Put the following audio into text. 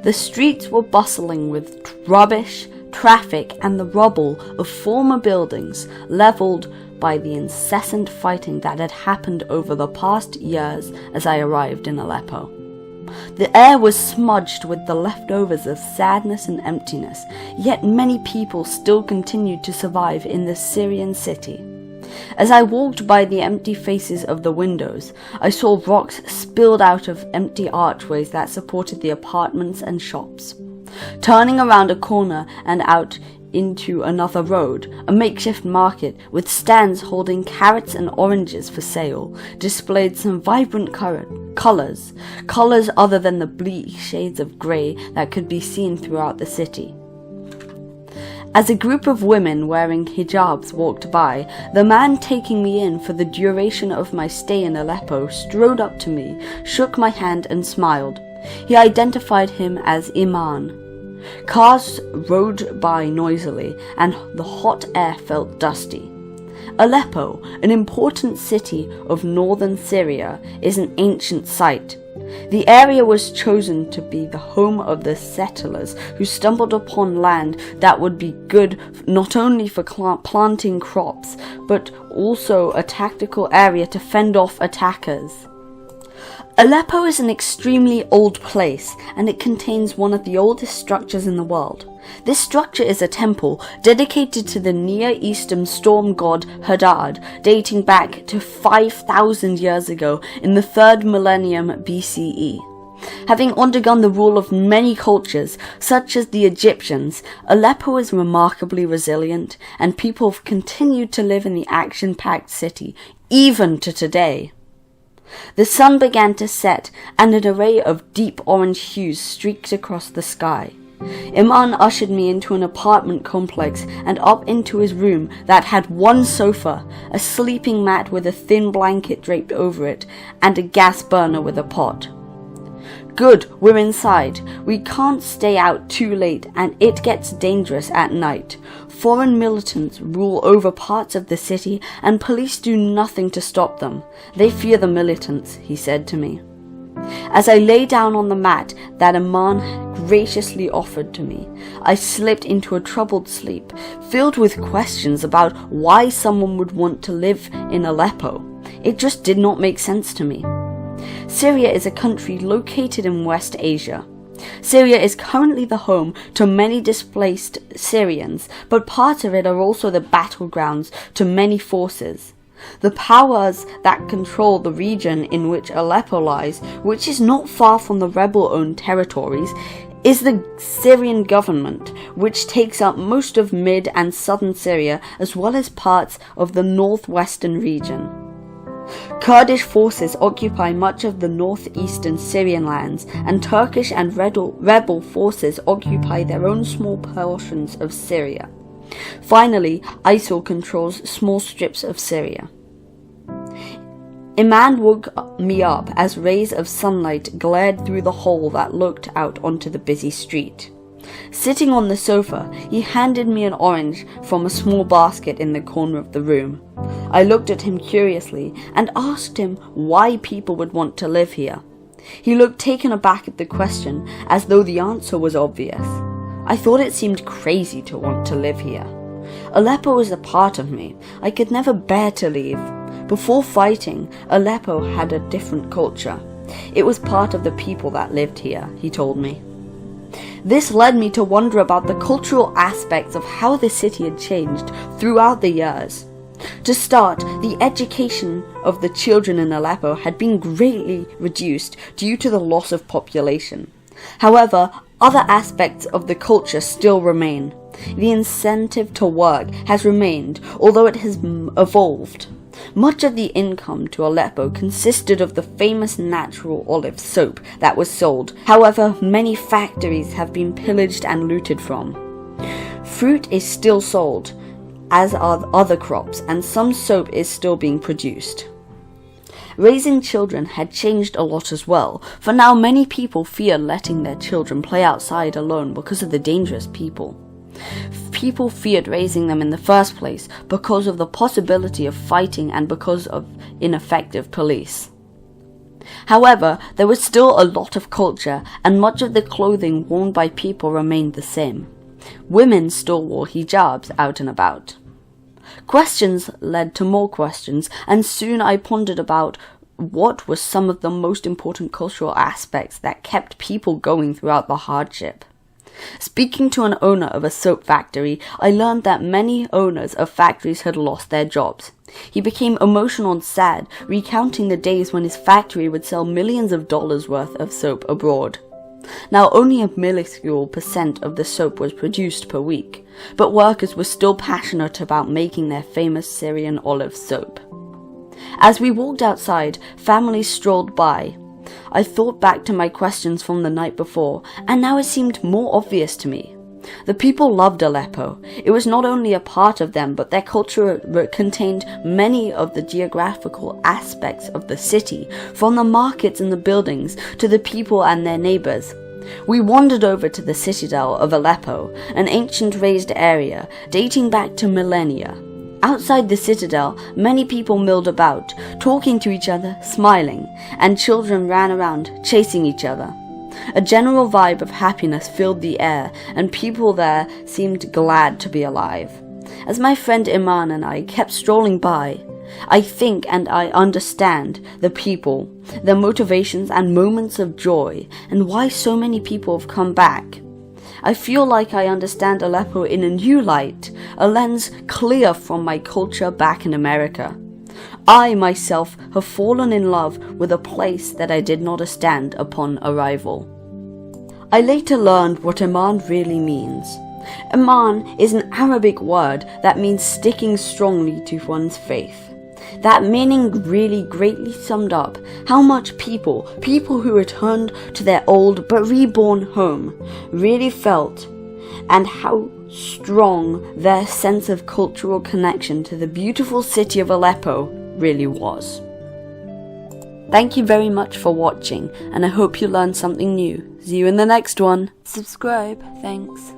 The streets were bustling with rubbish, traffic, and the rubble of former buildings leveled by the incessant fighting that had happened over the past years as I arrived in Aleppo. The air was smudged with the leftovers of sadness and emptiness, yet many people still continued to survive in the Syrian city. As I walked by the empty faces of the windows, I saw rocks spilled out of empty archways that supported the apartments and shops. Turning around a corner and out into another road, a makeshift market with stands holding carrots and oranges for sale displayed some vibrant colours other than the bleak shades of grey that could be seen throughout the city. As a group of women wearing hijabs walked by, the man taking me in for the duration of my stay in Aleppo strode up to me, shook my hand and smiled. He identified him as Iman. Cars rode by noisily, and the hot air felt dusty. Aleppo, an important city of northern Syria, is an ancient site. The area was chosen to be the home of the settlers who stumbled upon land that would be good not only for planting crops, but also a tactical area to fend off attackers. Aleppo is an extremely old place, and it contains one of the oldest structures in the world. This structure is a temple dedicated to the Near Eastern storm god Hadad, dating back to 5,000 years ago in the 3rd millennium BCE. Having undergone the rule of many cultures, such as the Egyptians, Aleppo is remarkably resilient, and people have continued to live in the action-packed city, even to today. The sun began to set, and an array of deep orange hues streaked across the sky. Iman ushered me into an apartment complex and up into his room that had one sofa, a sleeping mat with a thin blanket draped over it, and a gas burner with a pot. Good, we're inside. We can't stay out too late, and it gets dangerous at night. Foreign militants rule over parts of the city, and police do nothing to stop them. They fear the militants, he said to me. As I lay down on the mat that Iman graciously offered to me, I slipped into a troubled sleep, filled with questions about why someone would want to live in Aleppo. It just did not make sense to me. Syria is a country located in West Asia. Syria is currently the home to many displaced Syrians, but parts of it are also the battlegrounds to many forces. The powers that control the region in which Aleppo lies, which is not far from the rebel-owned territories, is the Syrian government, which takes up most of mid and southern Syria as well as parts of the northwestern region. Kurdish forces occupy much of the northeastern Syrian lands, and Turkish and rebel forces occupy their own small portions of Syria. Finally, ISIL controls small strips of Syria. Iman woke me up as rays of sunlight glared through the hole that looked out onto the busy street. Sitting on the sofa, he handed me an orange from a small basket in the corner of the room. I looked at him curiously and asked him why people would want to live here. He looked taken aback at the question, as though the answer was obvious. I thought it seemed crazy to want to live here. Aleppo was a part of me. I could never bear to leave. Before fighting, Aleppo had a different culture. It was part of the people that lived here, he told me. This led me to wonder about the cultural aspects of how the city had changed throughout the years. To start, the education of the children in Aleppo had been greatly reduced due to the loss of population. However, other aspects of the culture still remain. The incentive to work has remained, although it has evolved. Much of the income to Aleppo consisted of the famous natural olive soap that was sold. However, many factories have been pillaged and looted from. Fruit is still sold, as are other crops, and some soap is still being produced. Raising children had changed a lot as well, for now many people fear letting their children play outside alone because of the dangerous people. People feared raising them in the first place because of the possibility of fighting and because of ineffective police. However, there was still a lot of culture, and much of the clothing worn by people remained the same. Women still wore hijabs out and about. Questions led to more questions, and soon I pondered about what were some of the most important cultural aspects that kept people going throughout the hardship. Speaking to an owner of a soap factory, I learned that many owners of factories had lost their jobs. He became emotional and sad, recounting the days when his factory would sell millions of dollars worth of soap abroad. Now, only a minuscule percent of the soap was produced per week, but workers were still passionate about making their famous Syrian olive soap. As we walked outside, families strolled by. I thought back to my questions from the night before, and now it seemed more obvious to me. The people loved Aleppo. It was not only a part of them, but their culture contained many of the geographical aspects of the city, from the markets and the buildings to the people and their neighbors. We wandered over to the citadel of Aleppo, an ancient raised area dating back to millennia. Outside the citadel, many people milled about, talking to each other, smiling, and children ran around, chasing each other. A general vibe of happiness filled the air, and people there seemed glad to be alive. As my friend Iman and I kept strolling by, I think and I understand the people, their motivations and moments of joy, and why so many people have come back. I feel like I understand Aleppo in a new light, a lens clear from my culture back in America. I myself have fallen in love with a place that I did not understand upon arrival. I later learned what Iman really means. Iman is an Arabic word that means sticking strongly to one's faith. That meaning really greatly summed up how much people who returned to their old but reborn home, really felt, and how strong their sense of cultural connection to the beautiful city of Aleppo really was. Thank you very much for watching, and I hope you learned something new. See you in the next one. Subscribe. Thanks.